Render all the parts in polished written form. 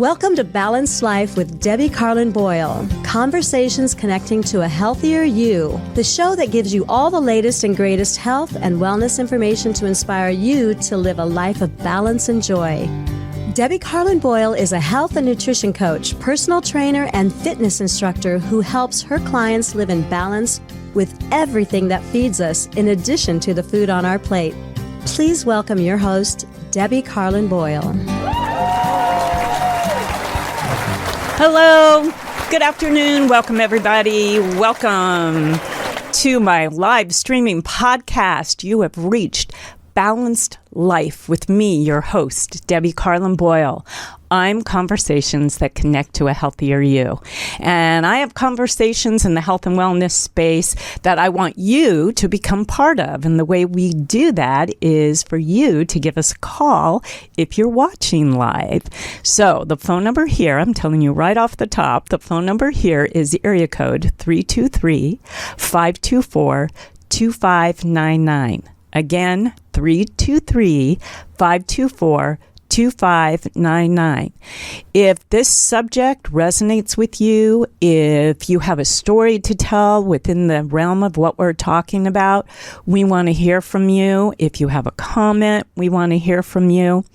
Welcome to Balanced Life with Debbie Carlin Boyle. Conversations connecting to a healthier you. The show that gives you all the latest and greatest health and wellness information to inspire you to live a life of balance and joy. Debbie Carlin Boyle is a health and nutrition coach, personal trainer, and fitness instructor who helps her clients live in balance with everything that feeds us, in addition to the food on our plate. Please welcome your host, Debbie Carlin Boyle. Hello, good afternoon, welcome everybody, welcome to my live streaming podcast. You have reached Balanced Life with me, your host, Debbie Carlin Boyle. I'm conversations that connect to a healthier you. And I have conversations in the health and wellness space that I want you to become part of. And the way we do that is for you to give us a call if you're watching live. So the phone number here, I'm telling you right off the top, the phone number here is area code 323-524-2599. Again, 323-524-2599. If this subject resonates with you, if you have a story to tell within the realm of what we're talking about, we want to hear from you. If you have a comment, we want to hear from you.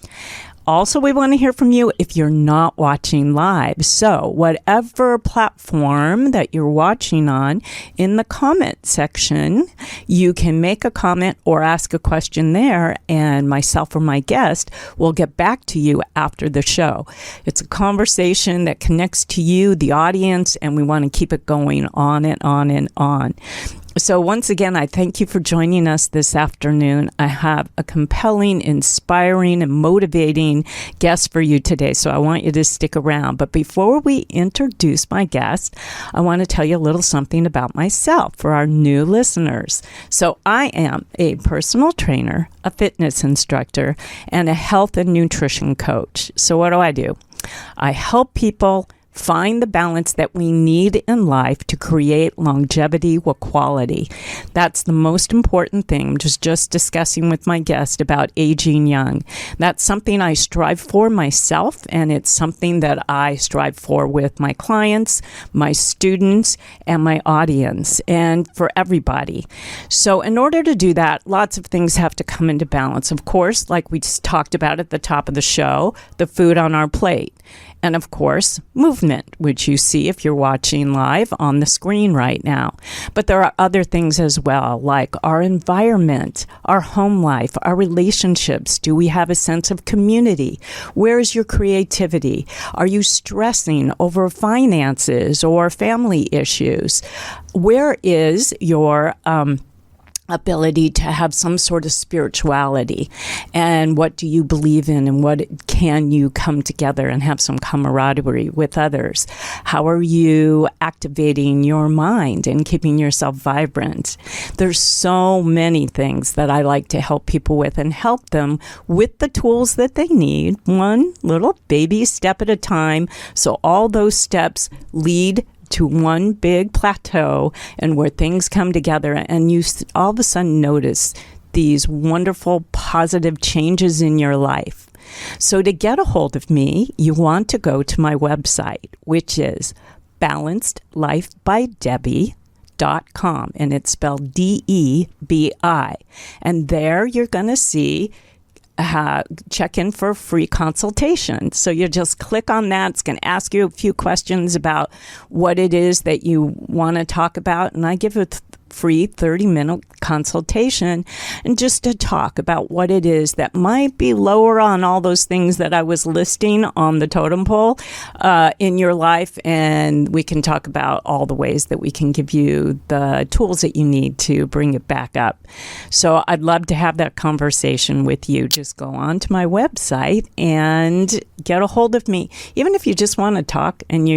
Also, we want to hear from you if you're not watching live. So whatever platform that you're watching on, in the comment section, you can make a comment or ask a question there, and myself or my guest will get back to you after the show. It's a conversation that connects to you, the audience, and we want to keep it going on and on and on. So once again, I thank you for joining us this afternoon. I have a compelling, inspiring, and motivating guest for you today, so I want you to stick around. But before we introduce my guest, I want to tell you a little something about myself for our new listeners. So I am a personal trainer, a fitness instructor, and a health and nutrition coach. So what do? I help people find the balance that we need in life to create longevity with quality. That's the most important thing. I'm just discussing with my guest about aging young. That's something I strive for myself, and it's something that I strive for with my clients, my students, and my audience, and for everybody. So in order to do that, lots of things have to come into balance. Of course, like we just talked about at the top of the show, the food on our plate. And of course, movement, which you see if you're watching live on the screen right now. But there are other things as well, like our environment, our home life, our relationships. Do we have a sense of community? Where is your creativity? Are you stressing over finances or family issues? Where is your ability to have some sort of spirituality, and what do you believe in, and what can you come together and have some camaraderie with others? How are you activating your mind and keeping yourself vibrant? There's so many things that I like to help people with, and help them with the tools that they need, one little baby step at a time, so all those steps lead to one big plateau, and where things come together and you all of a sudden notice these wonderful positive changes in your life. So to get a hold of me, you want to go to my website, which is balancedlifebydebbie.com, and it's spelled DEBI. And there you're going to see check in for a free consultation. So you just click on that. It's going to ask you a few questions about what it is that you want to talk about. And I give a free 30-minute consultation, and just to talk about what it is that might be lower on all those things that I was listing on the totem pole in your life. And we can talk about all the ways that we can give you the tools that you need to bring it back up. So I'd love to have that conversation with you. Just go on to my website and get a hold of me. Even if you just want to talk and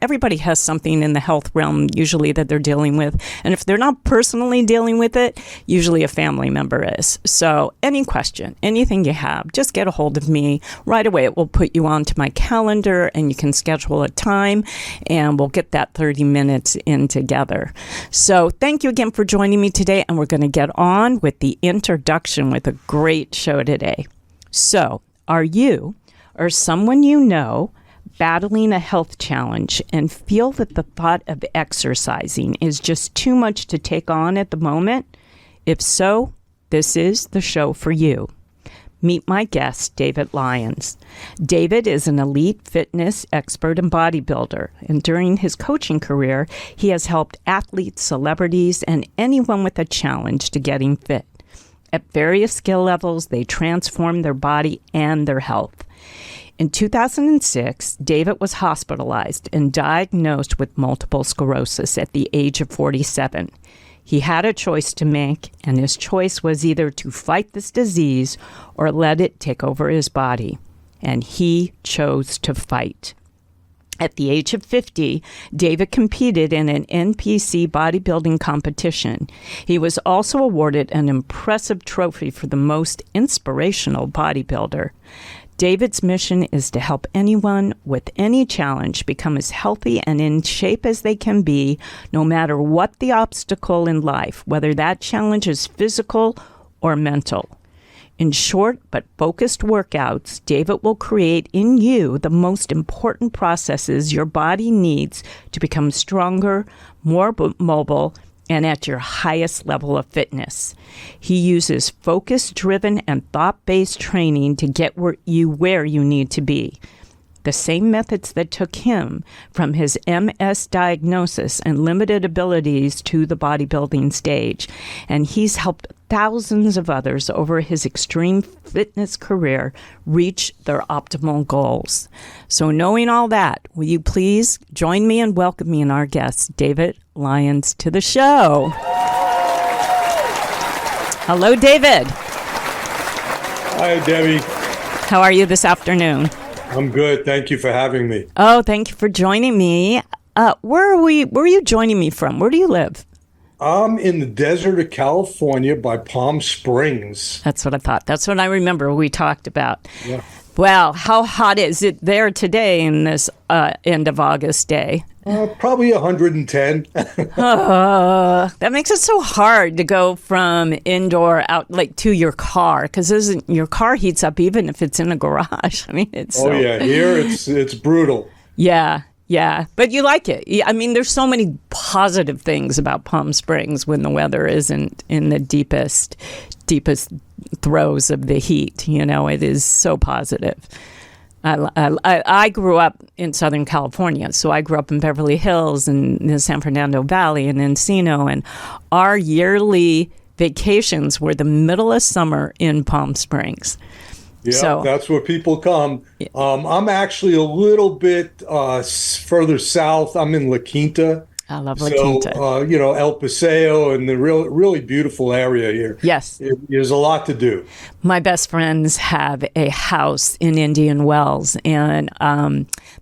everybody has something in the health realm usually that they're dealing with. And if they're not personally dealing with it, usually a family member is. So any question, anything you have, just get a hold of me right away. It will put you onto my calendar, and you can schedule a time, and we'll get that 30 minutes in together. So thank you again for joining me today. And we're going to get on with the introduction with a great show today. So are you or someone you know battling a health challenge and feel that the thought of exercising is just too much to take on at the moment? If so, this is the show for you. Meet my guest, David Lyons. David is an elite fitness expert and bodybuilder, and during his coaching career, he has helped athletes, celebrities, and anyone with a challenge to getting fit. At various skill levels, they transform their body and their health. In 2006, David was hospitalized and diagnosed with multiple sclerosis at the age of 47. He had a choice to make, and his choice was either to fight this disease or let it take over his body. And he chose to fight. At the age of 50, David competed in an NPC bodybuilding competition. He was also awarded an impressive trophy for the most inspirational bodybuilder. David's mission is to help anyone with any challenge become as healthy and in shape as they can be, no matter what the obstacle in life, whether that challenge is physical or mental. In short but focused workouts, David will create in you the most important processes your body needs to become stronger, more mobile, and at your highest level of fitness. He uses focus-driven and thought-based training to get where you need to be. The same methods that took him from his MS diagnosis and limited abilities to the bodybuilding stage. And he's helped thousands of others over his extreme fitness career reach their optimal goals. So knowing all that, will you please join me in welcoming our guest, David Lyons, to the show. Hello, David. Hi, Debbie. How are you this afternoon? I'm good. Thank you for having me. Oh, thank you for joining me. Where are you joining me from? Where do you live? I'm in the desert of California by Palm Springs. That's what I thought. That's what I remember we talked about. Yeah. Well, how hot is it there today in this end of August day? Probably 110. That makes it so hard to go from indoor out like to your car, because your car heats up even if it's in a garage. I mean, it's here it's brutal. Yeah. But you like it. I mean, there's so many positive things about Palm Springs when the weather isn't in the deepest throes of the heat. You know, it is so positive. I grew up in Southern California, so I grew up in Beverly Hills and the San Fernando Valley and Encino, and our yearly vacations were the middle of summer in Palm Springs. Yeah, so, that's where people come. I'm actually a little bit further south. I'm in La Quinta. I love La Quinta. El Paseo and the really beautiful area here. Yes. There's a lot to do. My best friends have a house in Indian Wells, and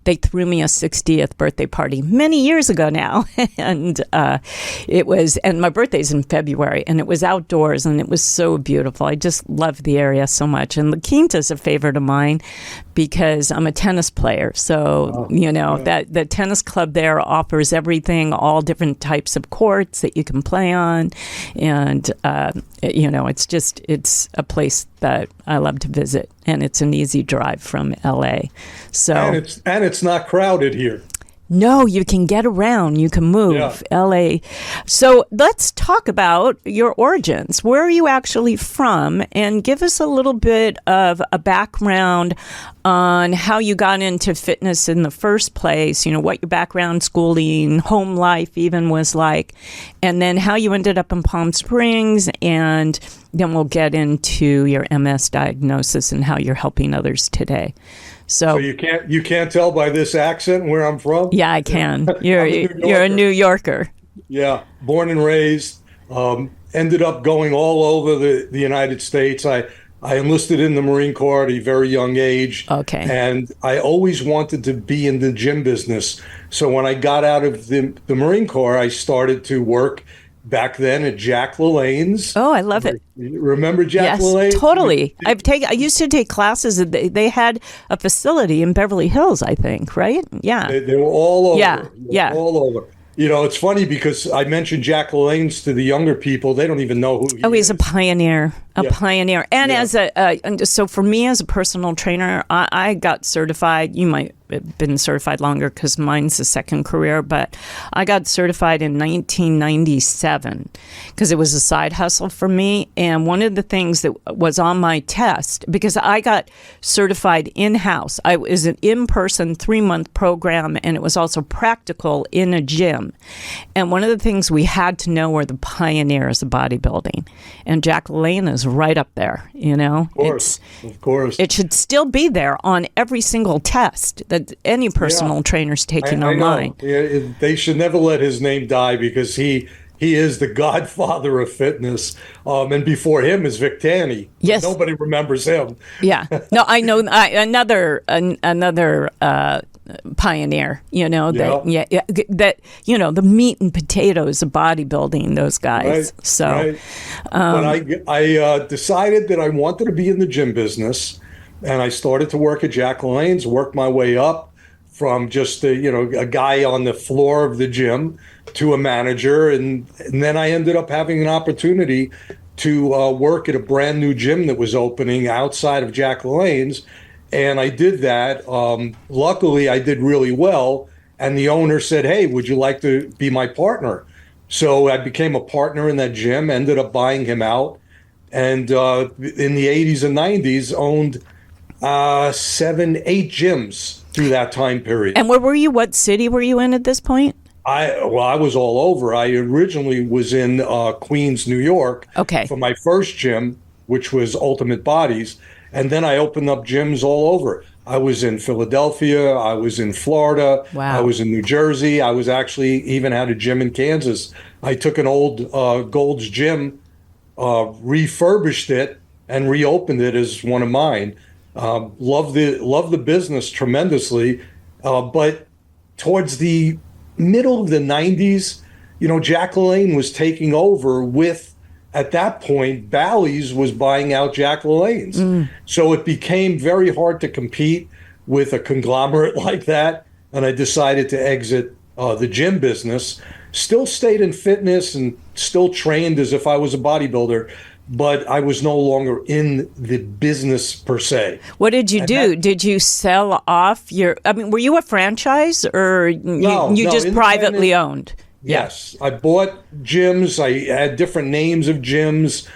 they threw me a 60th birthday party many years ago now. And and my birthday's in February, and it was outdoors, and it was so beautiful. I just love the area so much. And La Quinta's a favorite of mine because I'm a tennis player. So, that the tennis club there offers everything, all different types of courts that you can play on. And, it's a place that I love to visit. And it's an easy drive from LA. So and it's not crowded here. No, you can get around. You can move. Yeah. LA. So let's talk about your origins. Where are you actually from? And give us a little bit of a background on how you got into fitness in the first place, what your background, schooling, home life even was like, and then how you ended up in Palm Springs, and then we'll get into your MS diagnosis and how you're helping others today. So you can't tell by this accent where I'm from? Yeah, I can. You're a New Yorker. Yeah, born and raised. Ended up going all over the United States. I enlisted in the Marine Corps at a very young age. Okay. And I always wanted to be in the gym business. So when I got out of the Marine Corps, I started to work back then at Jack LaLanne's. Oh, I love it. Remember Jack LaLanne? Yes, totally. I used to take classes. They had a facility in Beverly Hills, I think, right? Yeah. They were all over. Yeah. All over. It's funny because I mentioned Jack LaLanne's to the younger people. They don't even know who he Oh, he's is. a pioneer, Yeah. pioneer. And Yeah. so for me as a personal trainer, I got certified. You might have been certified longer because mine's a second career, but I got certified in 1997 because it was a side hustle for me. And one of the things that was on my test, because I got certified in-house, I was an in-person 3-month program, and it was also practical in a gym. And one of the things we had to know were the pioneers of bodybuilding. And Jack LaLanne is right up there, Of course. It should still be there on every single test that any personal trainer's taking I online. know. Yeah, they should never let his name die because he is the godfather of fitness. And before him is Vic Tanny. Yes. Nobody remembers him. Yeah. No, I know another pioneer, the meat and potatoes of bodybuilding, those guys. Right, So, right. But I decided that I wanted to be in the gym business, and I started to work at Jack LaLanne's, worked my way up from just a guy on the floor of the gym to a manager, and then I ended up having an opportunity to work at a brand new gym that was opening outside of Jack LaLanne's. And I did that. Luckily, I did really well. And the owner said, "Hey, would you like to be my partner?" So I became a partner in that gym, ended up buying him out. And in the 80s and 90s, owned 7, 8 gyms through that time period. and where were you? What city were you in at this point? I was all over. I originally was in Queens, New York, Okay. for my first gym, which was Ultimate Bodies. And then I opened up gyms all over. I was in Philadelphia. I was in Florida. Wow. I was in New Jersey. I was actually even had a gym in Kansas. I took an old Gold's Gym, refurbished it, and reopened it as one of mine. Love the business tremendously. But towards the middle of the 90s, Jack LaLanne was taking over with, at that point, Bally's was buying out Jack LaLanne's. So it became very hard to compete with a conglomerate like that. And I decided to exit the gym business. Still stayed in fitness and still trained as if I was a bodybuilder, but I was no longer in the business per se. What did you do? Did you sell off were you a franchise or No, you just independent. privately owned? Yes, I bought gyms. I had different names of gyms,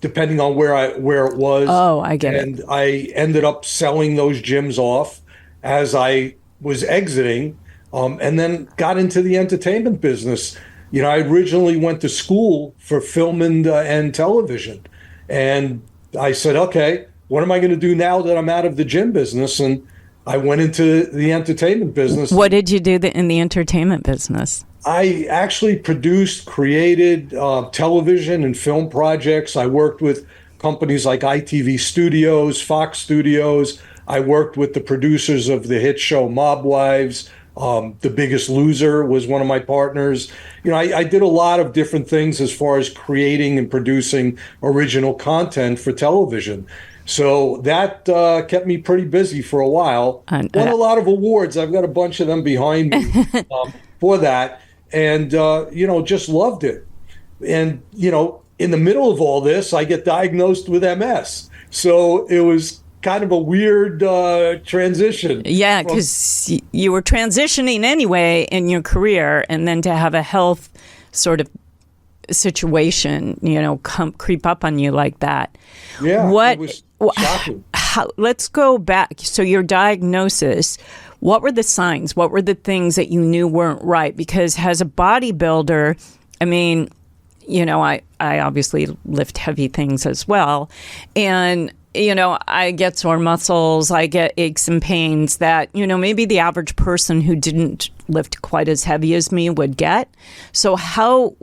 depending on where it was. Oh, I get it. And I ended up selling those gyms off as I was exiting, and then got into the entertainment business. I originally went to school for film and television, and I said, okay, what am I going to do now that I'm out of the gym business? And I went into the entertainment business. What did you do in the entertainment business? I actually produced, created television and film projects. I worked with companies like ITV Studios, Fox Studios. I worked with the producers of the hit show Mob Wives. The Biggest Loser was one of my partners. I did a lot of different things as far as creating and producing original content for television. So that kept me pretty busy for a while. Won a lot of awards. I've got a bunch of them behind me for that. And, just loved it. And, in the middle of all this, I get diagnosed with MS. So it was kind of a weird transition. Yeah, because you were transitioning anyway in your career, and then to have a health sort of situation, creep up on you like that. Yeah, it was shocking. Let's go back. So your diagnosis, what were the signs? What were the things that you knew weren't right? Because as a bodybuilder, I obviously lift heavy things as well. And, I get sore muscles, I get aches and pains that, maybe the average person who didn't lift quite as heavy as me would get. So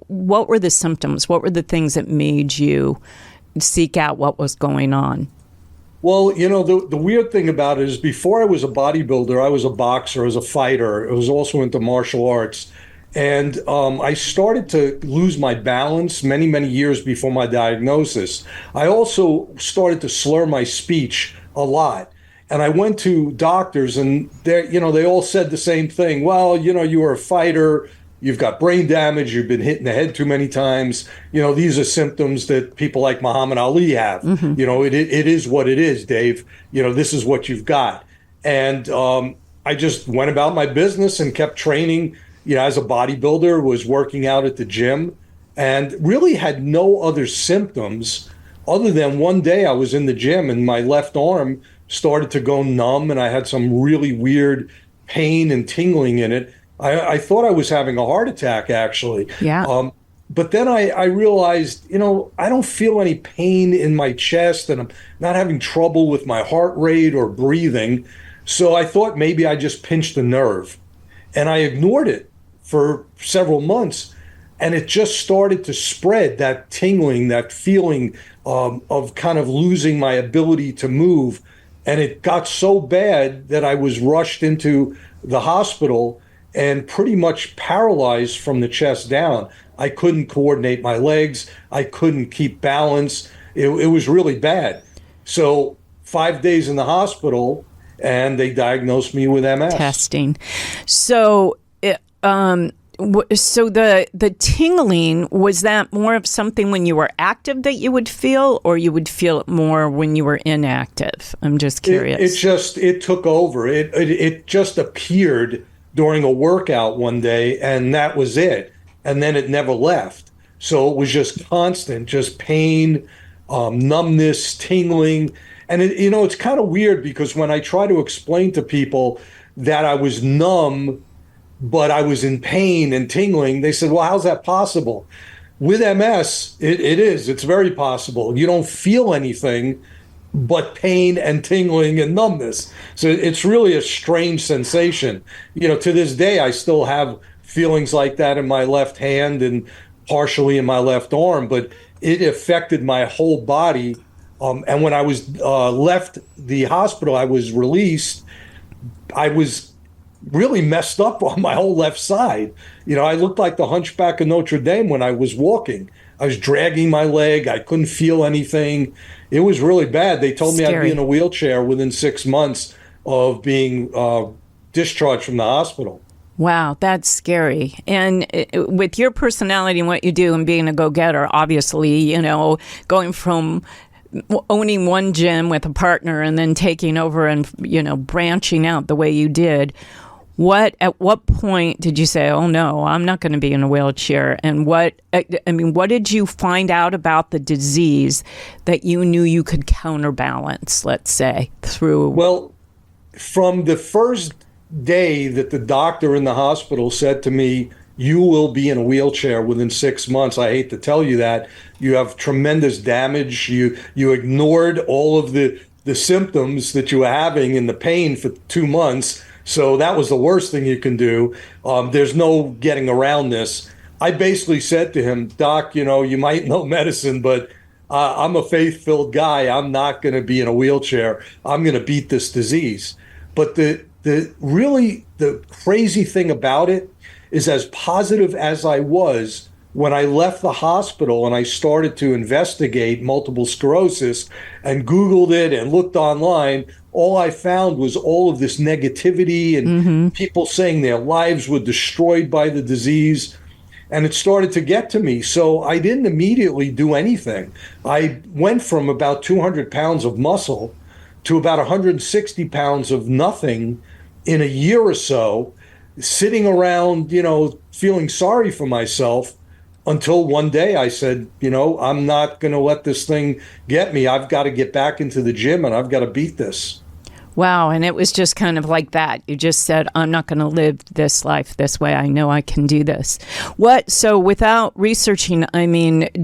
what were the symptoms? What were the things that made you seek out what was going on? Well, the weird thing about it is before I was a bodybuilder, I was a boxer, I was a fighter. I was also into martial arts. And I started to lose my balance many, many years before my diagnosis. I also started to slur my speech a lot. And I went to doctors and they all said the same thing. Well, you were a fighter, you've got brain damage, you've been hit in the head too many times. These are symptoms that people like Muhammad Ali have. It is what it is, Dave. This is what you've got. And I just went about my business and kept training, as a bodybuilder, was working out at the gym, and really had no other symptoms other than one day I was in the gym and my left arm started to go numb and I had some really weird pain and tingling in it. I thought I was having a heart attack, actually. Yeah. But then I realized, I don't feel any pain in my chest and I'm not having trouble with my heart rate or breathing. So I thought maybe I just pinched a nerve. And I ignored it for several months. And it just started to spread, that tingling, that feeling of kind of losing my ability to move. And it got so bad that I was rushed into the hospital and pretty much paralyzed from the chest down. I couldn't coordinate my legs. I couldn't keep balance. It was really bad. So 5 days in the hospital, and they diagnosed me with MS. Testing. So, so the tingling, was that more of something when you were active that you would feel, or you would feel it more when you were inactive? I'm just curious. It took over. It just appeared during a workout one day, and that was it. And then it never left. So it was just constant, just pain, numbness, tingling. And it's kind of weird because when I try to explain to people that I was numb, but I was in pain and tingling, they said, well, how's that possible? With MS, it is. It's very possible. You don't feel anything but pain and tingling and numbness. So it's really a strange sensation. To this day, I still have feelings like that in my left hand and partially in my left arm, but it affected my whole body. And when I was left the hospital, I was released. I was really messed up on my whole left side. I looked like the Hunchback of Notre Dame when I was walking. I was dragging my leg. I couldn't feel anything. It was really bad. They told me I'd be in a wheelchair within 6 months of being discharged from the hospital. Wow, that's scary. And with your personality and what you do and being a go-getter, obviously, going from owning one gym with a partner and then taking over and, branching out the way you did, at what point did you say, oh no, I'm not going to be in a wheelchair? And what did you find out about the disease that you knew you could counterbalance, let's say, through? Well, from the first day that the doctor in the hospital said to me, you will be in a wheelchair within 6 months. I hate to tell you that. You have tremendous damage. You ignored all of the symptoms that you were having and the pain for 2 months. So that was the worst thing you can do. There's no getting around this. I basically said to him, Doc, you might know medicine, but I'm a faith-filled guy. I'm not going to be in a wheelchair. I'm going to beat this disease. But the crazy thing about it is, as positive as I was, when I left the hospital and I started to investigate multiple sclerosis and Googled it and looked online, all I found was all of this negativity and people saying their lives were destroyed by the disease. And it started to get to me. So I didn't immediately do anything. I went from about 200 pounds of muscle to about 160 pounds of nothing in a year or so, sitting around, feeling sorry for myself, until one day I said, I'm not going to let this thing get me. I've got to get back into the gym and I've got to beat this. Wow. And it was just kind of like that. You just said, I'm not going to live this life this way. I know I can do this. So without researching,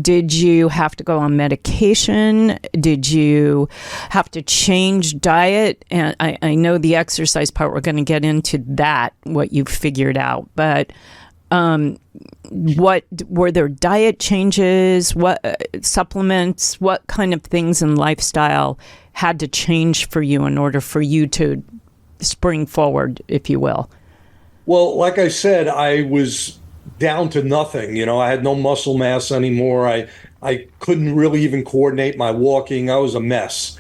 did you have to go on medication? Did you have to change diet? And I know the exercise part, we're going to get into that, what you figured out. But what were there diet changes? What supplements? What kind of things in lifestyle had to change for you in order for you to spring forward, if you will? Well, like I said, I was down to nothing. I had no muscle mass anymore. I couldn't really even coordinate my walking. I was a mess.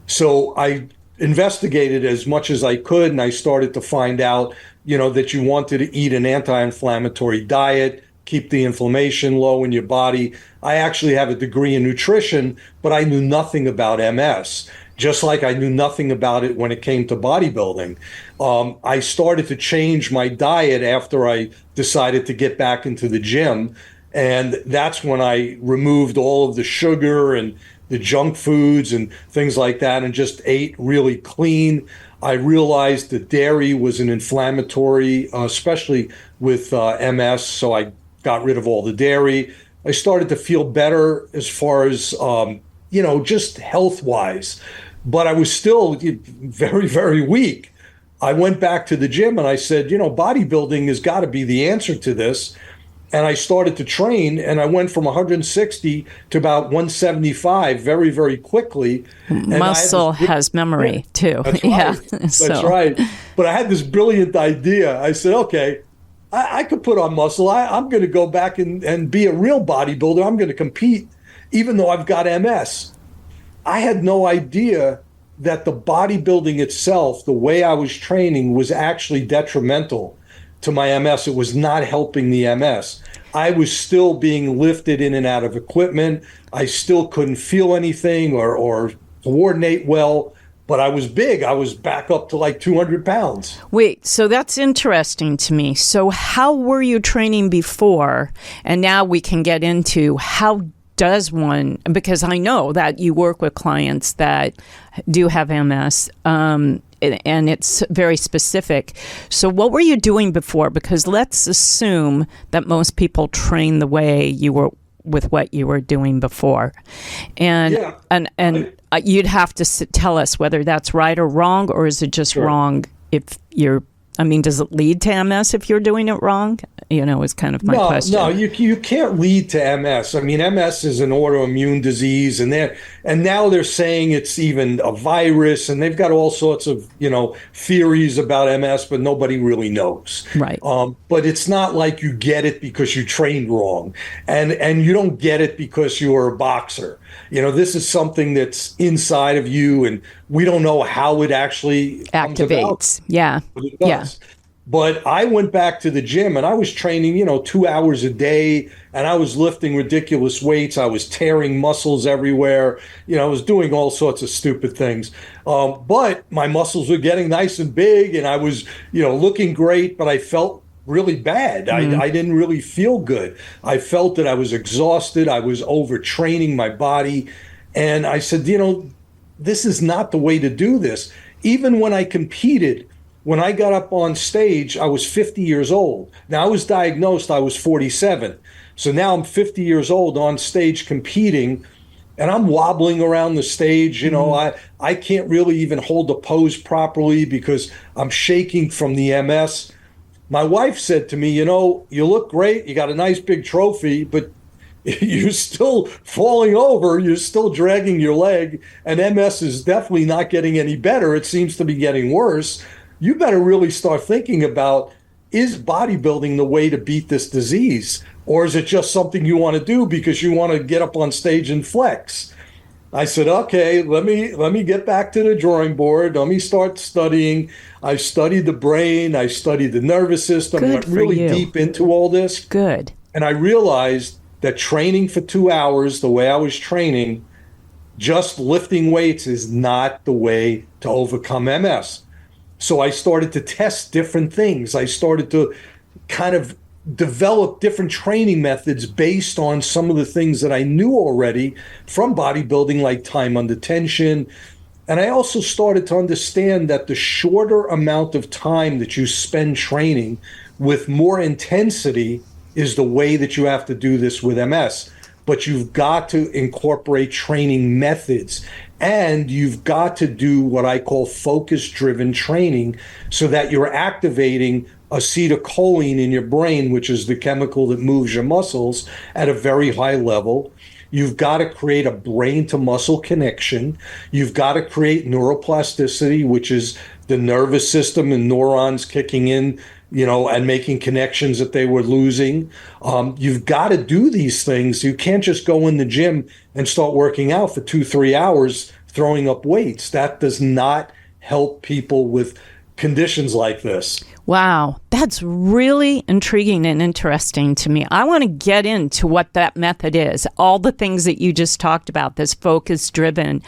So I investigated as much as I could, and I started to find out that you wanted to eat an anti-inflammatory diet, keep the inflammation low in your body. I actually have a degree in nutrition, but I knew nothing about MS, just like I knew nothing about it when it came to bodybuilding. I started to change my diet after I decided to get back into the gym. And that's when I removed all of the sugar and the junk foods and things like that and just ate really clean. I realized that dairy was an inflammatory, especially with MS, so I got rid of all the dairy. I started to feel better as far as, just health-wise, but I was still very, very weak. I went back to the gym and I said, bodybuilding has got to be the answer to this. And I started to train, and I went from 160 to about 175 very, very quickly. And muscle has memory too. That's right. Yeah, That's right. But I had this brilliant idea. I said, okay, I could put on muscle. I'm going to go back and be a real bodybuilder. I'm going to compete, even though I've got MS. I had no idea that the bodybuilding itself, the way I was training, was actually detrimental to my MS. It was not helping the MS. I was still being lifted in and out of equipment. I still couldn't feel anything or coordinate well, but I was big. I was back up to like 200 pounds. Wait, so that's interesting to me. So how were you training before? And now we can get into how does one, because I know that you work with clients that do have MS, and it's very specific. So what were you doing before? Because let's assume that most people train the way you were with what you were doing before. And you'd have to tell us whether that's right or wrong, or is it just wrong if you're, does it lead to MS if you're doing it wrong? Is kind of my question. No, you can't lead to MS. MS is an autoimmune disease, and now they're saying it's even a virus, and they've got all sorts of theories about MS, but nobody really knows. Right. But it's not like you get it because you trained wrong, and you don't get it because you are a boxer. This is something that's inside of you, and we don't know how it actually activates. Yeah. But it does. Yeah. But I went back to the gym and I was training, 2 hours a day, and I was lifting ridiculous weights. I was tearing muscles everywhere. I was doing all sorts of stupid things. But my muscles were getting nice and big, and I was, looking great, but I felt really bad. Mm-hmm. I didn't really feel good. I felt that I was exhausted. I was overtraining my body. And I said, this is not the way to do this. Even when I competed, when I got up on stage, I was 50 years old. Now, I was diagnosed, I was 47. So now I'm 50 years old on stage competing, and I'm wobbling around the stage. I can't really even hold a pose properly because I'm shaking from the MS. My wife said to me, you look great. You got a nice big trophy, but you're still falling over. You're still dragging your leg, and MS is definitely not getting any better. It seems to be getting worse. You better really start thinking about, is bodybuilding the way to beat this disease? Or is it just something you want to do because you want to get up on stage and flex? I said, okay, let me get back to the drawing board. Let me start studying. I studied the brain. I studied the nervous system. Good went really deep into all this. Good. And I realized that training for 2 hours, the way I was training, just lifting weights is not the way to overcome MS. So I started to test different things. I started to kind of develop different training methods based on some of the things that I knew already from bodybuilding, like time under tension. And I also started to understand that the shorter amount of time that you spend training with more intensity is the way that you have to do this with MS. But you've got to incorporate training methods, and you've got to do what I call focus-driven training so that you're activating acetylcholine in your brain, which is the chemical that moves your muscles, at a very high level. You've got to create a brain-to-muscle connection. You've got to create neuroplasticity, which is the nervous system and neurons kicking in, and making connections that they were losing. You've got to do these things. You can't just go in the gym and start working out for 2-3 hours throwing up weights. That does not help people with conditions like this. Wow, that's really intriguing and interesting to me. I want to get into what that method is, all the things that you just talked about, this focus-driven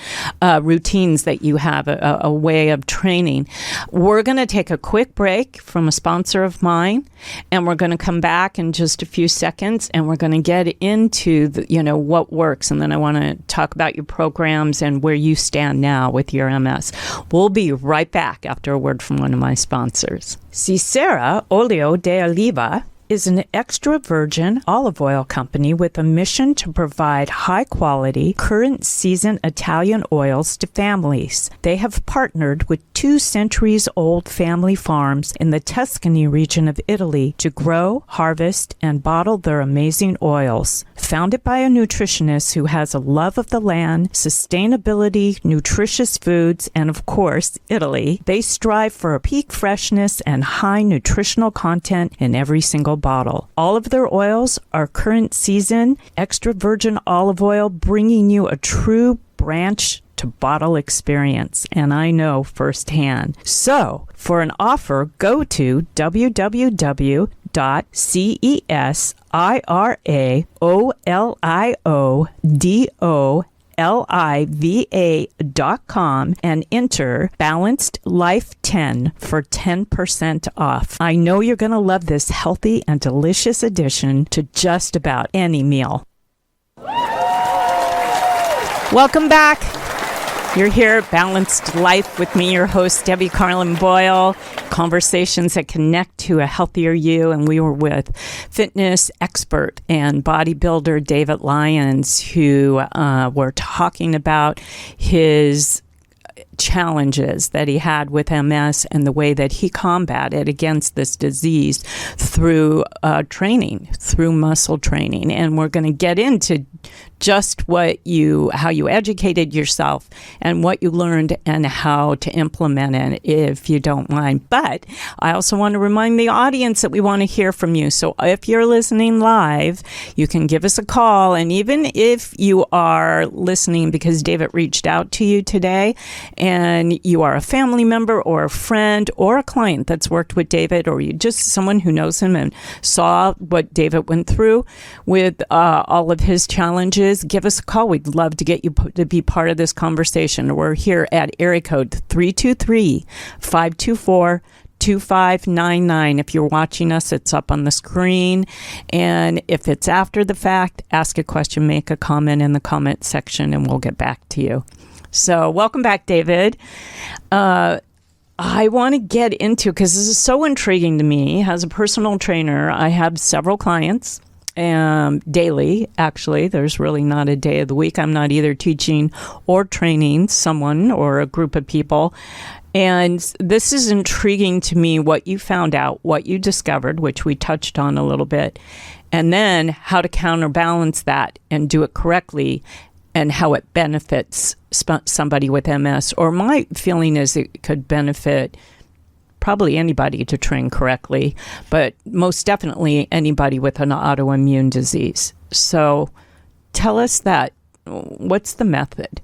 routines that you have, a way of training. We're going to take a quick break from a sponsor of mine, and we're going to come back in just a few seconds, and we're going to get into what works, and then I want to talk about your programs and where you stand now with your MS. We'll be right back after a word from one of my sponsors. Cicera Olio de Oliva is an extra virgin olive oil company with a mission to provide high-quality, current-season Italian oils to families. They have partnered with 2 centuries-old family farms in the Tuscany region of Italy to grow, harvest, and bottle their amazing oils. Founded by a nutritionist who has a love of the land, sustainability, nutritious foods, and of course, Italy, they strive for a peak freshness and high nutritional content in every single bottle. All of their oils are current season, extra virgin olive oil, bringing you a true branch to bottle experience, and I know firsthand. So, for an offer, go to www.cesarioliva.com and enter Balanced Life 10 for 10% off. I know you're going to love this healthy and delicious addition to just about any meal. Welcome back. You're here at Balanced Life with me, your host, Debbie Carlin Boyle. Conversations that connect to a healthier you. And we were with fitness expert and bodybuilder David Lyons, who were talking about his challenges that he had with MS and the way that he combated against this disease through training, through muscle training. And we're going to get into just how you educated yourself and what you learned and how to implement it, if you don't mind. But I also want to remind the audience that we want to hear from you. So if you're listening live, you can give us a call. And even if you are listening because David reached out to you today and you are a family member or a friend or a client that's worked with David, or you just someone who knows him and saw what David went through with all of his challenges, give us a call. We'd love to get you to be part of this conversation. We're here at area code 323-524-2599. If you're watching us, it's up on the screen. And if it's after the fact, ask a question, make a comment in the comment section, and we'll get back to you. So welcome back, David. I want to get into, because this is so intriguing to me, as a personal trainer, I have several clients. Daily, actually. There's really not a day of the week I'm not either teaching or training someone or a group of people. And this is intriguing to me, what you found out, what you discovered, which we touched on a little bit, and then how to counterbalance that and do it correctly, and how it benefits somebody with MS. Or my feeling is it could benefit probably anybody to train correctly, but most definitely anybody with an autoimmune disease. So tell us that. What's the method?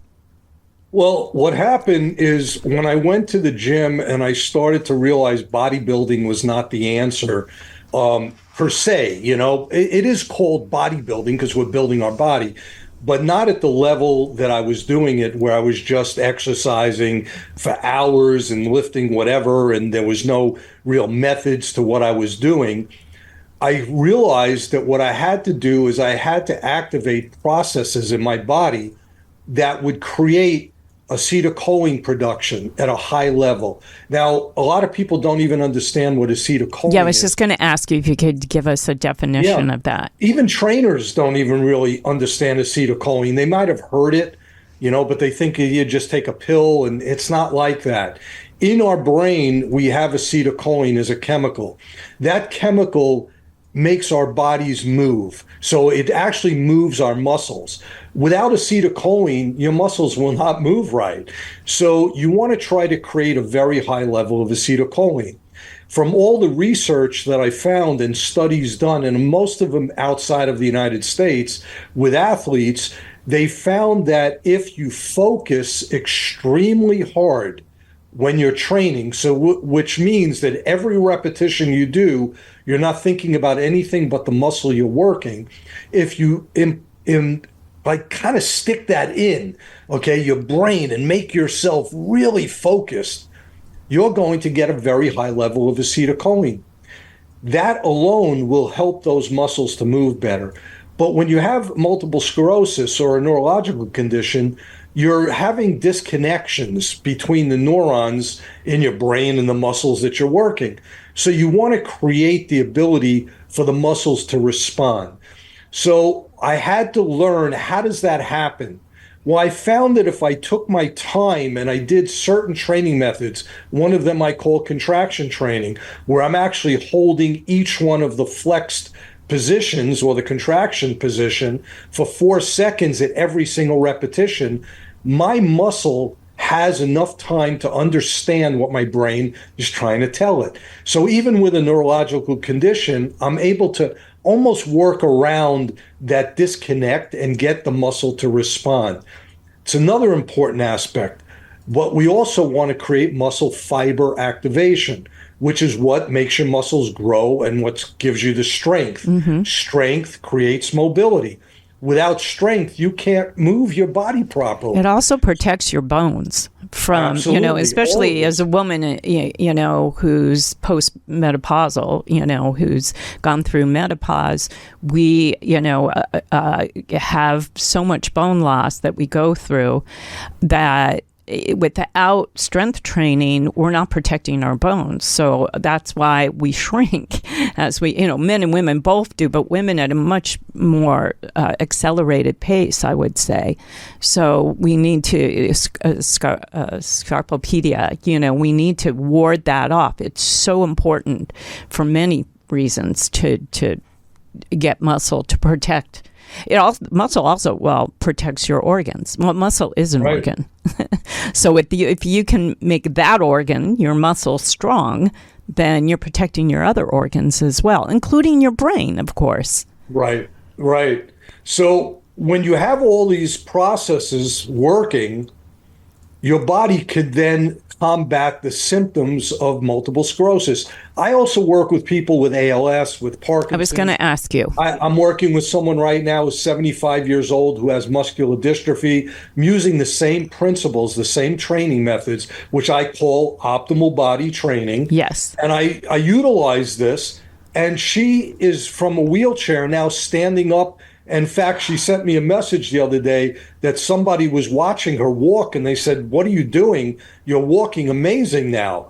Well, what happened is when I went to the gym and I started to realize bodybuilding was not the answer, per se, it is called bodybuilding because we're building our body, but not at the level that I was doing it, where I was just exercising for hours and lifting whatever, and there was no real methods to what I was doing. I realized that what I had to do is I had to activate processes in my body that would create acetylcholine production at a high level. Now, a lot of people don't even understand what acetylcholine is. Yeah, I was just going to ask you if you could give us a definition of that. Even trainers don't even really understand acetylcholine. They might have heard it, but they think you just take a pill, and it's not like that. In our brain, we have acetylcholine as a chemical. That chemical makes our bodies move. So it actually moves our muscles. Without acetylcholine, your muscles will not move right. So you want to try to create a very high level of acetylcholine. From all the research that I found and studies done, and most of them outside of the United States, with athletes, they found that if you focus extremely hard when you're training. So, which means that every repetition you do, you're not thinking about anything but the muscle you're working. If you like kind of stick that in, okay, your brain, and make yourself really focused, you're going to get a very high level of acetylcholine. That alone will help those muscles to move better. But when you have multiple sclerosis or a neurological condition, you're having disconnections between the neurons in your brain and the muscles that you're working. So you want to create the ability for the muscles to respond. So I had to learn, how does that happen? Well, I found that if I took my time and I did certain training methods, one of them I call contraction training, where I'm actually holding each one of the flexed positions or the contraction position for 4 seconds at every single repetition, my muscle has enough time to understand what my brain is trying to tell it. So even with a neurological condition, I'm able to almost work around that disconnect and get the muscle to respond. It's another important aspect. But we also want to create muscle fiber activation, which is what makes your muscles grow and what gives you the strength. Strength creates mobility. Without strength, you can't move your body properly. It also protects your bones from, Absolutely. especially as a woman, who's postmenopausal, who's gone through menopause. We, have so much bone loss that we go through that without strength training, we're not protecting our bones. So that's why we shrink, as we, men and women both do, but women at a much more accelerated pace, I would say. So we need to, scarpopedia, we need to ward that off. It's so important for many reasons to get muscle to protect. Muscle also protects your organs. Well, muscle is an organ. So if you can make that organ, your muscle, strong, then you're protecting your other organs as well, including your brain, of course. Right. So when you have all these processes working, your body could then combat the symptoms of multiple sclerosis. I also work with people with ALS, with Parkinson's. I was going to ask you. I'm working with someone right now who's 75 years old who has muscular dystrophy. I'm using the same principles, the same training methods, which I call optimal body training. Yes. And I utilize this, and she is from a wheelchair now standing up. In fact, she sent me a message the other day that somebody was watching her walk, and they said, "What are you doing? You're walking amazing now."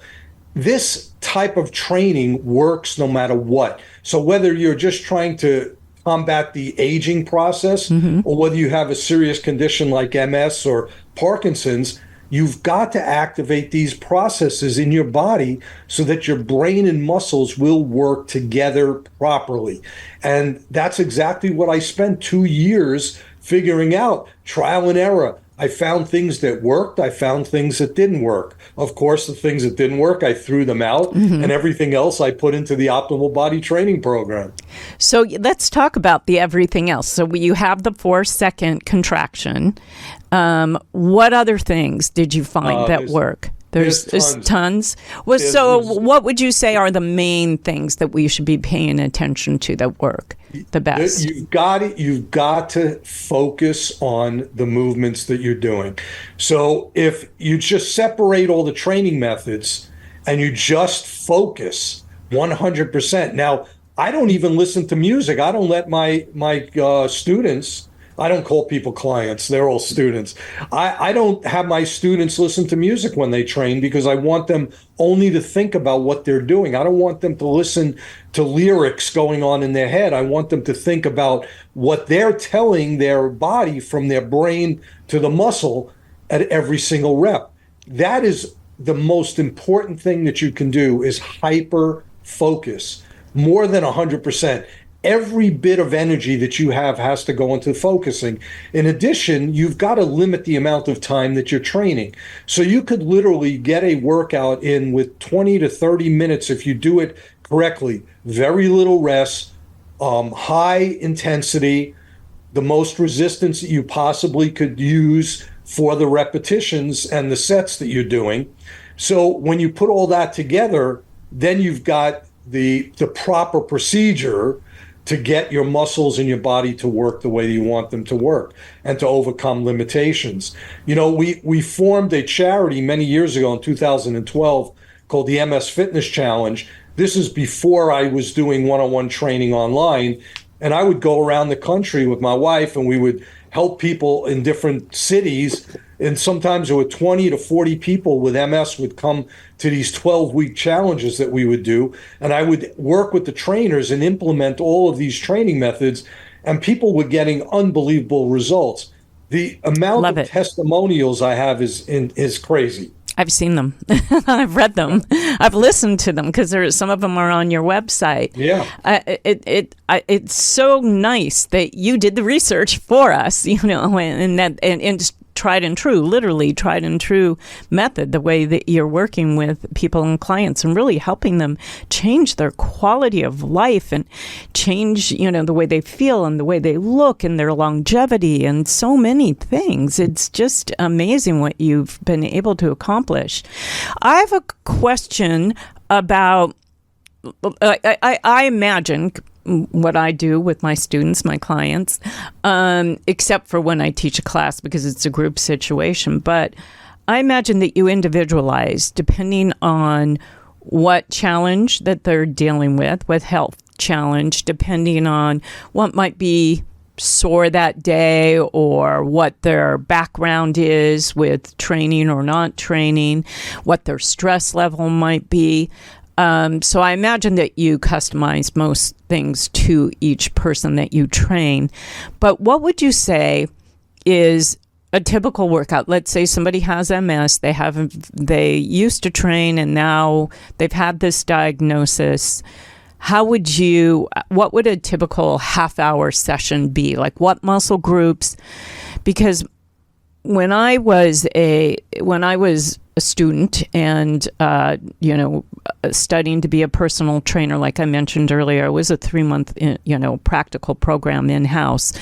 This type of training works no matter what. So whether you're just trying to combat the aging process, or whether you have a serious condition like MS or Parkinson's, you've got to activate these processes in your body so that your brain and muscles will work together properly. And that's exactly what I spent 2 years figuring out, trial and error. I found things that worked. I found things that didn't work. Of course, the things that didn't work, I threw them out, and everything else I put into the optimal body training program. So let's talk about the everything else. So you have the 4-second contraction. What other things did you find that work? There's tons. Well, so what would you say are the main things that we should be paying attention to that work the best? You've got to focus on the movements that you're doing. So if you just separate all the training methods and you just focus 100%. Now, I don't even listen to music. I don't let my students, I don't call people clients, they're all students. I don't have my students listen to music when they train because I want them only to think about what they're doing. I don't want them to listen to lyrics going on in their head. I want them to think about what they're telling their body from their brain to the muscle at every single rep. That is the most important thing that you can do, is hyper focus, more than 100%. Every bit of energy that you have has to go into focusing. In addition, you've got to limit the amount of time that you're training. So you could literally get a workout in with 20 to 30 minutes if you do it correctly. Very little rest, high intensity, the most resistance that you possibly could use for the repetitions and the sets that you're doing. So when you put all that together, then you've got the proper procedure to get your muscles in your body to work the way you want them to work and to overcome limitations. We formed a charity many years ago in 2012 called the MS Fitness Challenge. This is before I was doing one-on-one training online. And I would go around the country with my wife, and we would help people in different cities. And sometimes there were 20 to 40 people with MS would come to these 12-week challenges that we would do. And I would work with the trainers and implement all of these training methods. And people were getting unbelievable results. The amount of testimonials I have is crazy. I've seen them. I've read them. I've listened to them because some of them are on your website. Yeah. It's so nice that you did the research for us, and just literally tried and true method, the way that you're working with people and clients and really helping them change their quality of life and change, the way they feel and the way they look and their longevity and so many things. It's just amazing what you've been able to accomplish. I have a question about, I imagine what I do with my students, my clients, except for when I teach a class because it's a group situation. But I imagine that you individualize depending on what challenge that they're dealing with health challenge, depending on what might be sore that day or what their background is with training or not training, what their stress level might be. So I imagine that you customize most things to each person that you train. But what would you say is a typical workout? Let's say somebody has MS, they used to train and now they've had this diagnosis. What would a typical half-hour session be? Like what muscle groups? Because when I was a student and, studying to be a personal trainer, like I mentioned earlier, it was a 3-month, practical program in-house.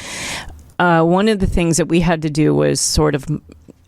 One of the things that we had to do was sort of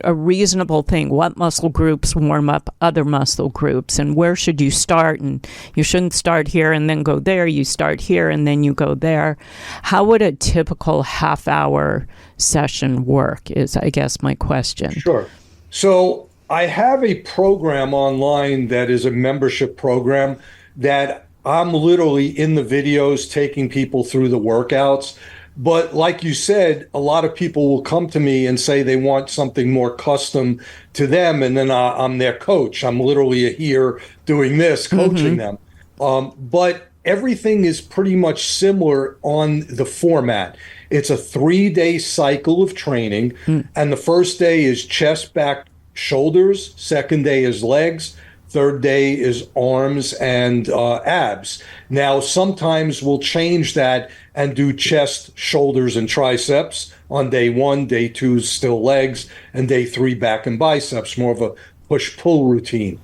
a reasonable thing. What muscle groups warm up other muscle groups, and where should you start? And you shouldn't start here and then go there. You start here and then you go there. How would a typical half-hour session work is, I guess, my question. Sure. So I have a program online that is a membership program that I'm literally in the videos taking people through the workouts. But like you said, a lot of people will come to me and say they want something more custom to them. And then I'm their coach. I'm literally here doing this, coaching them. But everything is pretty much similar on the format. It's a 3-day cycle of training. And the first day is chest, back, shoulders. Second day is legs. Third day is arms and abs. Now, sometimes we'll change that and do chest, shoulders, and triceps on day 1. Day 2 is still legs. And day 3, back and biceps, more of a push-pull routine.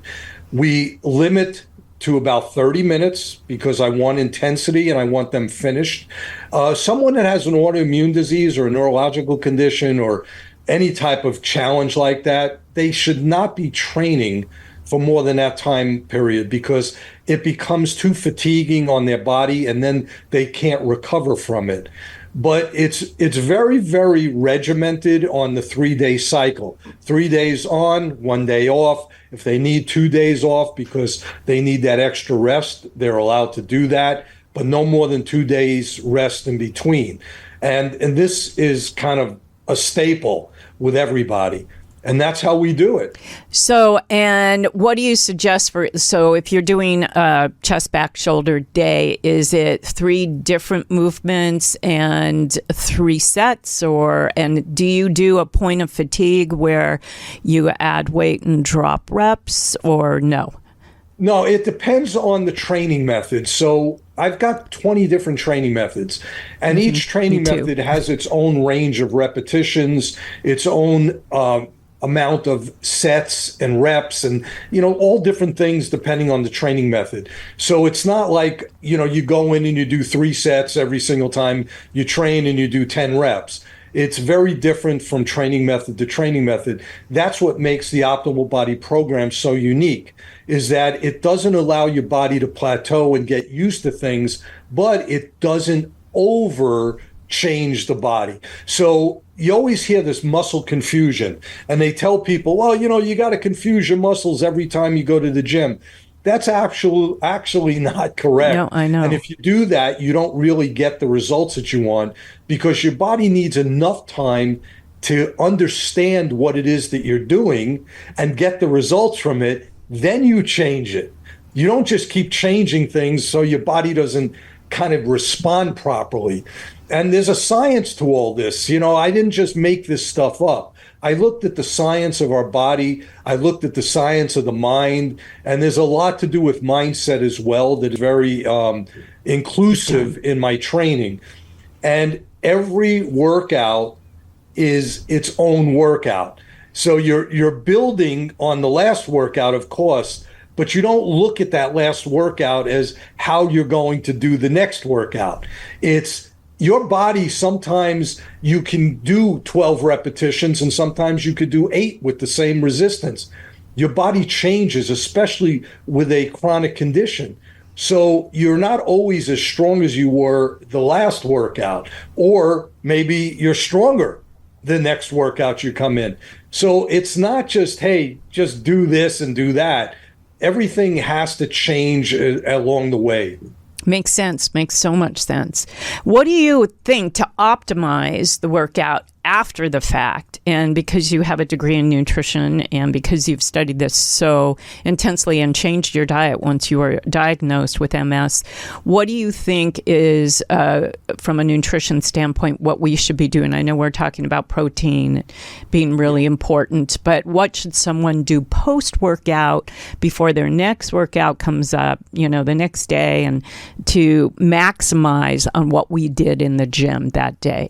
We limit to about 30 minutes because I want intensity and I want them finished. Someone that has an autoimmune disease or a neurological condition or any type of challenge like that, they should not be training for more than that time period because it becomes too fatiguing on their body and then they can't recover from it. But it's very, very regimented on the 3-day cycle. 3 days on, 1 day off. If they need 2 days off because they need that extra rest, they're allowed to do that, but no more than 2 days rest in between. And this is kind of a staple with everybody. And that's how we do it. So, and what do you suggest so if you're doing a chest, back, shoulder day, is it 3 different movements and 3 sets? And do you do a point of fatigue where you add weight and drop reps or no? No, it depends on the training method. So I've got 20 different training methods, and each training method has its own range of repetitions, its own amount of sets and reps and, all different things depending on the training method. So it's not like, you go in and you do 3 sets every single time you train and you do 10 reps. It's very different from training method to training method. That's what makes the optimal body program so unique, is that it doesn't allow your body to plateau and get used to things, but it doesn't over change the body. So you always hear this muscle confusion, and they tell people, well, you got to confuse your muscles every time you go to the gym. That's actually not correct. No, I know. And if you do that, you don't really get the results that you want, because your body needs enough time to understand what it is that you're doing and get the results from it. Then you change it. You don't just keep changing things so your body doesn't kind of respond properly. And there's a science to all this. I didn't just make this stuff up. I looked at the science of our body. I looked at the science of the mind. And there's a lot to do with mindset as well that is very inclusive in my training. And every workout is its own workout. So you're building on the last workout, of course, but you don't look at that last workout as how you're going to do the next workout. It's your body. Sometimes you can do 12 repetitions and sometimes you could do 8 with the same resistance. Your body changes, especially with a chronic condition. So you're not always as strong as you were the last workout, or maybe you're stronger the next workout you come in. So it's not just, hey, just do this and do that. Everything has to change along the way. Makes sense. Makes so much sense. What do you think to optimize the workout after the fact? And because you have a degree in nutrition and because you've studied this so intensely and changed your diet once you were diagnosed with MS, what do you think is, from a nutrition standpoint, what we should be doing? I know we're talking about protein being really important, but what should someone do post-workout before their next workout comes up, the next day, and to maximize on what we did in the gym that day?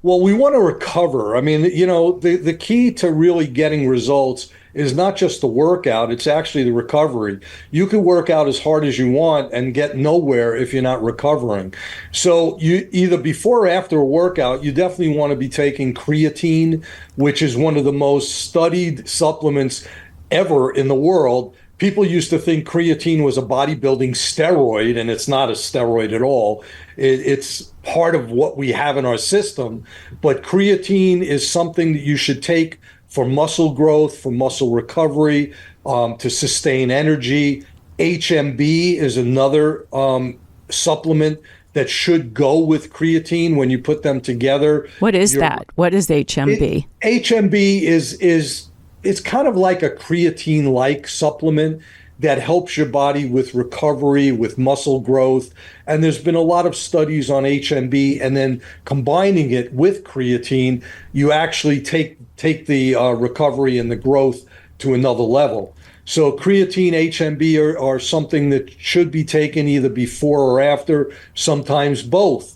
Well, we want to recover. I mean, the key to really getting results is not just the workout, it's actually the recovery. You can work out as hard as you want and get nowhere if you're not recovering. So you either before or after a workout, you definitely want to be taking creatine, which is one of the most studied supplements ever in the world. People used to think creatine was a bodybuilding steroid, and it's not a steroid at all. It's part of what we have in our system. But creatine is something that you should take for muscle growth, for muscle recovery, to sustain energy. HMB is another supplement that should go with creatine when you put them together. What is that? What is HMB? HMB is it's kind of like a creatine-like supplement that helps your body with recovery, with muscle growth. And there's been a lot of studies on HMB, and then combining it with creatine, you actually take the recovery and the growth to another level. So creatine, HMB are something that should be taken either before or after, sometimes both.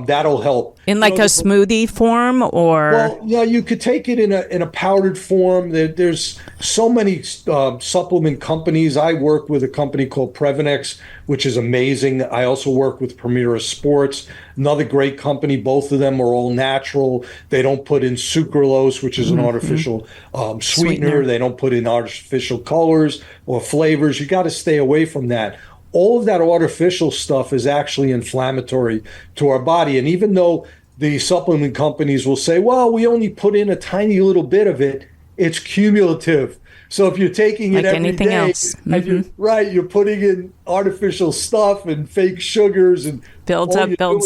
That'll help. In like a smoothie form, or? Well, yeah, you could take it in a powdered form. There's so many supplement companies. I work with a company called Previnex, which is amazing. I also work with Premier Sports, another great company. Both of them are all natural. They don't put in sucralose, which is an artificial sweetener. They don't put in artificial colors or flavors. You got to stay away from that. All of that artificial stuff is actually inflammatory to our body. And even though the supplement companies will say, well, we only put in a tiny little bit of it, it's cumulative. So if you're taking it like every anything day, else. and you're putting in artificial stuff and fake sugars, and builds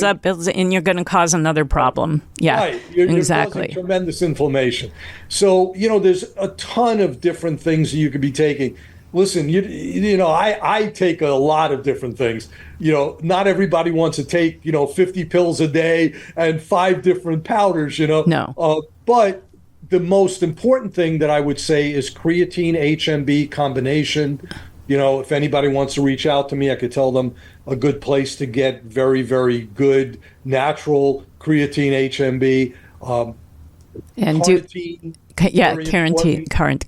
up, and you're going to cause another problem. Yeah, right. You're exactly. causing tremendous inflammation. So, there's a ton of different things that you could be taking. Listen, I take a lot of different things. Not everybody wants to take, 50 pills a day and 5 different powders, No. But the most important thing that I would say is creatine HMB combination. If anybody wants to reach out to me, I could tell them a good place to get very, very good natural creatine HMB. And carnitine.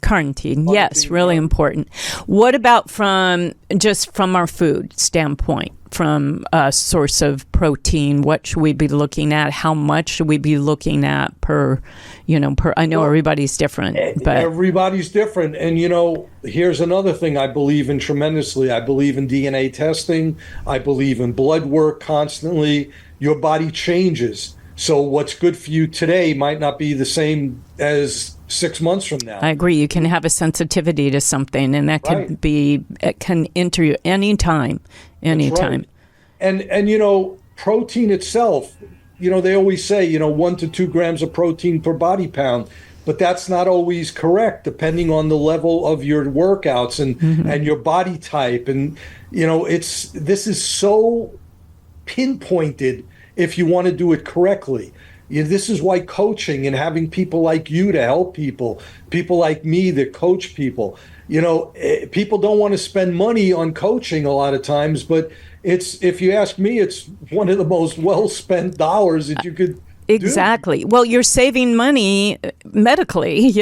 Carnitine. Yes, really important. What about from our food standpoint? from a source of protein? What should we be looking at? How much should we be looking at per, I know everybody's different, but everybody's different. And, here's another thing I believe in tremendously. I believe in DNA testing. I believe in blood work constantly. Your body changes. So what's good for you today might not be the same as 6 months from now. I agree. You can have a sensitivity to something, and that it can enter you anytime. Right. And protein itself, they always say, 1 to 2 grams of protein per body pound, but that's not always correct depending on the level of your workouts and your body type. And, this is so pinpointed if you want to do it correctly. This is why coaching and having people like you to help people like me that coach people, people don't want to spend money on coaching a lot of times, but if you ask me, it's one of the most well-spent dollars that you could Exactly. Well, you're saving money medically,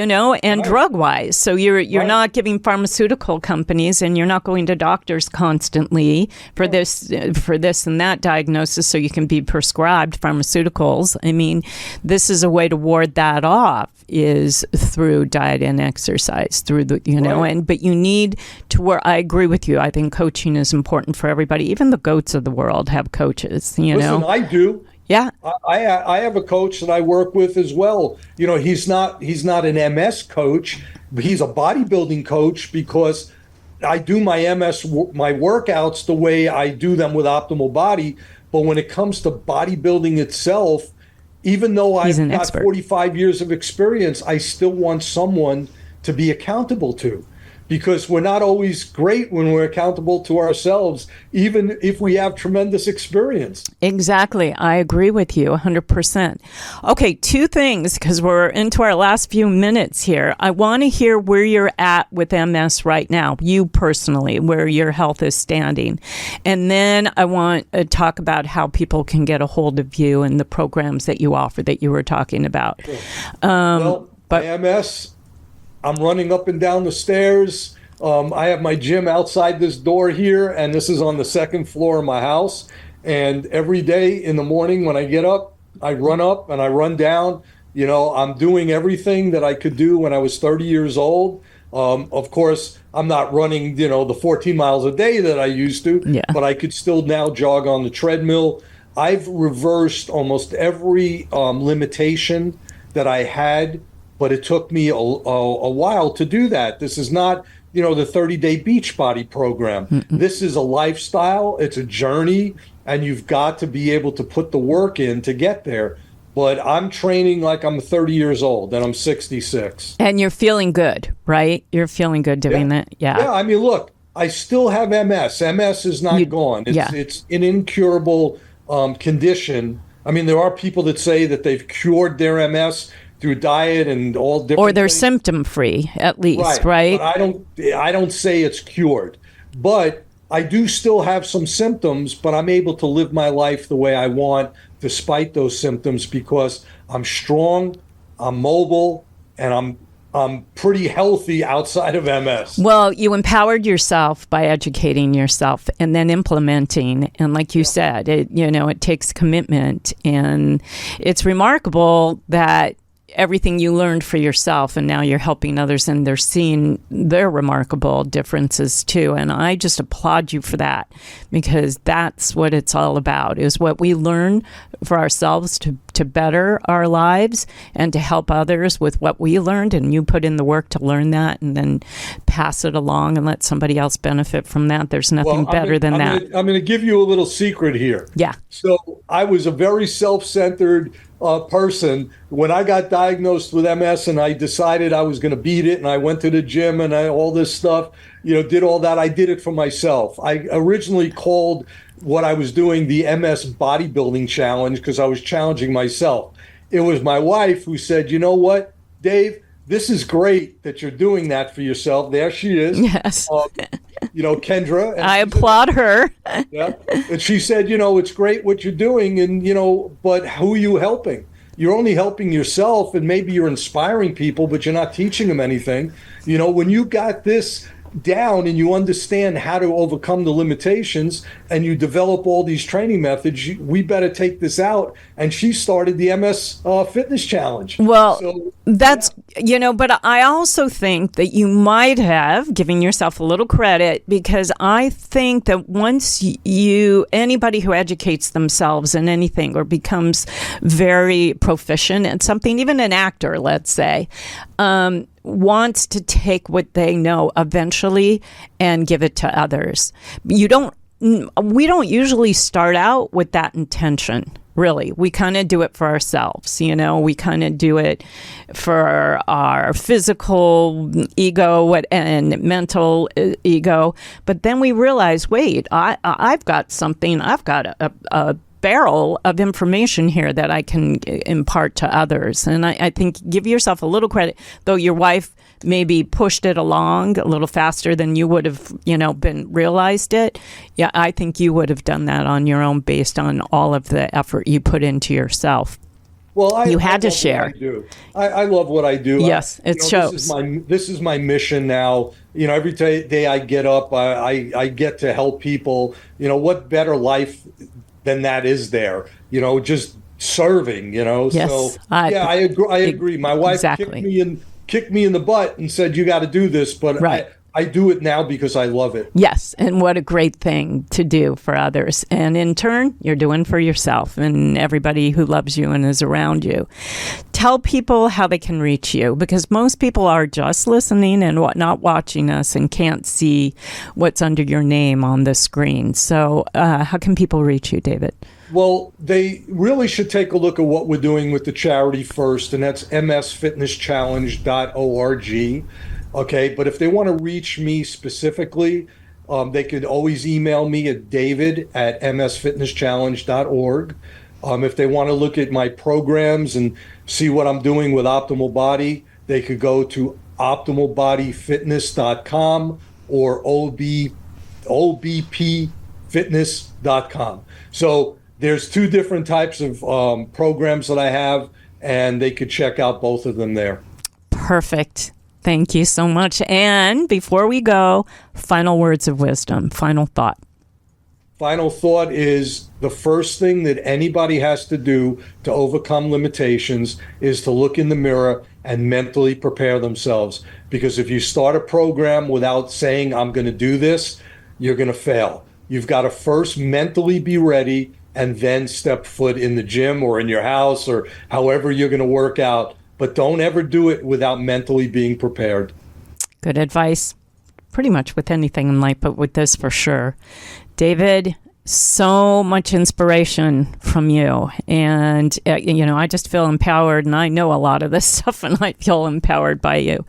and drug-wise. So you're not giving pharmaceutical companies, and you're not going to doctors constantly for this and that diagnosis so you can be prescribed pharmaceuticals. I mean, this is a way to ward that off, is through diet and exercise, but you need to where I agree with you. I think coaching is important for everybody. Even the goats of the world have coaches, Listen, I do. Yeah, I have a coach that I work with as well. He's not an MS coach, but he's a bodybuilding coach because I do my workouts the way I do them with Optimal Body. But when it comes to bodybuilding itself, even though I've got 45 years of experience, I still want someone to be accountable to. Because we're not always great when we're accountable to ourselves, even if we have tremendous experience. Exactly. I agree with you 100%. Okay, 2 things, because we're into our last few minutes here. I want to hear where you're at with MS right now, you personally, where your health is standing. And then I want to talk about how people can get a hold of you and the programs that you offer that you were talking about. Sure. My MS... I'm running up and down the stairs. I have my gym outside this door here, and this is on the 2nd floor of my house. And every day in the morning when I get up and I run down. I'm doing everything that I could do when I was 30 years old. Of course, I'm not running, the 14 miles a day that I used to, but I could still now jog on the treadmill. I've reversed almost every limitation that I had, but it took me a while to do that. This is not, the 30-day Beachbody program. Mm-mm. This is a lifestyle. It's a journey, and you've got to be able to put the work in to get there. But I'm training like I'm 30 years old, and I'm 66. And you're feeling good, right? You're feeling good doing that? Yeah. Yeah, I mean, look, I still have MS. MS is not gone. It's an incurable condition. I mean, there are people that say that they've cured their MS through diet and all different or they're things. Symptom-free, at least, right? But I don't say it's cured. But I do still have some symptoms, but I'm able to live my life the way I want despite those symptoms because I'm strong, I'm mobile, and I'm pretty healthy outside of MS. Well, you empowered yourself by educating yourself and then implementing. And like you said, it takes commitment. And it's remarkable that everything you learned for yourself and now you're helping others and they're seeing their remarkable differences too. And I just applaud you for that because that's what it's all about, is what we learn for ourselves to better our lives and to help others with what we learned. And you put in the work to learn that and then pass it along and let somebody else benefit from that. There's nothing better than that. I'm going to give you a little secret here. Yeah. So I was a very self-centered person. When I got diagnosed with MS and I decided I was going to beat it and I went to the gym and all this stuff, did all that, I did it for myself. I originally called what I was doing the MS bodybuilding challenge because I was challenging myself. It was my wife who said, you know what, Dave, this is great that you're doing that for yourself. There she is. Yes. Kendra. And I applaud her. Yeah. And she said, it's great what you're doing. And, but who are you helping? You're only helping yourself and maybe you're inspiring people, but you're not teaching them anything. When you got this down and you understand how to overcome the limitations and you develop all these training methods, we better take this out. And she started the MS Fitness Challenge. Well, that's, but I also think that you might have given yourself a little credit, because I think that once anybody who educates themselves in anything or becomes very proficient at something, even an actor, let's say, wants to take what they know eventually and give it to others. We don't usually start out with that intention. Really, we kind of do it for ourselves, we kind of do it for our physical ego and mental ego. But then we realize, wait, I've got something, I've got a barrel of information here that I can impart to others. And I think give yourself a little credit, though your wife maybe pushed it along a little faster than you would have, been realized it. Yeah, I think you would have done that on your own based on all of the effort you put into yourself. Well, you had to share. I love what I do. Yes, it shows. This is my mission now. Every day I get up, I get to help people. What better life than that is there? Just serving. Yes, so I agree. My wife exactly. kicked me in the butt and said, "You got to do this," but right. I do it now because I love it. Yes, and what a great thing to do for others. And in turn, you're doing for yourself and everybody who loves you and is around you. Tell people how they can reach you, because most people are just listening and not watching us and can't see what's under your name on the screen. So how can people reach you, David? Well, they really should take a look at what we're doing with the charity first, and that's msfitnesschallenge.org. Okay, but if they want to reach me specifically, they could always email me at david@msfitnesschallenge.org. If they want to look at my programs and see what I'm doing with Optimal Body, they could go to optimalbodyfitness.com or obpfitness.com. So there's two different types of programs that I have, and they could check out both of them there. Perfect. Thank you so much. And before we go, final words of wisdom, final thought. Final thought is the first thing that anybody has to do to overcome limitations is to look in the mirror and mentally prepare themselves. Because if you start a program without saying, I'm going to do this, you're going to fail. You've got to first mentally be ready and then step foot in the gym or in your house or however you're going to work out. But don't ever do it without mentally being prepared. Good advice. Pretty much with anything in life, but with this for sure. David, so much inspiration from you. And, I just feel empowered, and I know a lot of this stuff, and I feel empowered by you.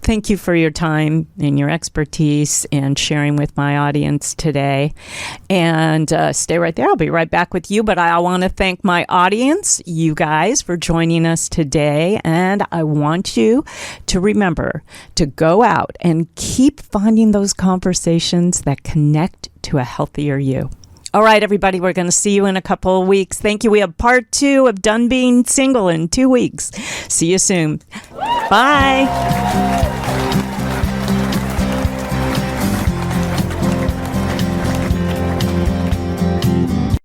Thank you for your time and your expertise and sharing with my audience today. And stay right there. I'll be right back with you. But I want to thank my audience, you guys, for joining us today. And I want you to remember to go out and keep finding those conversations that connect to a healthier you. All right, everybody, we're going to see you in a couple of weeks. Thank you. We have part 2 of Done Being Single in 2 weeks. See you soon. Bye.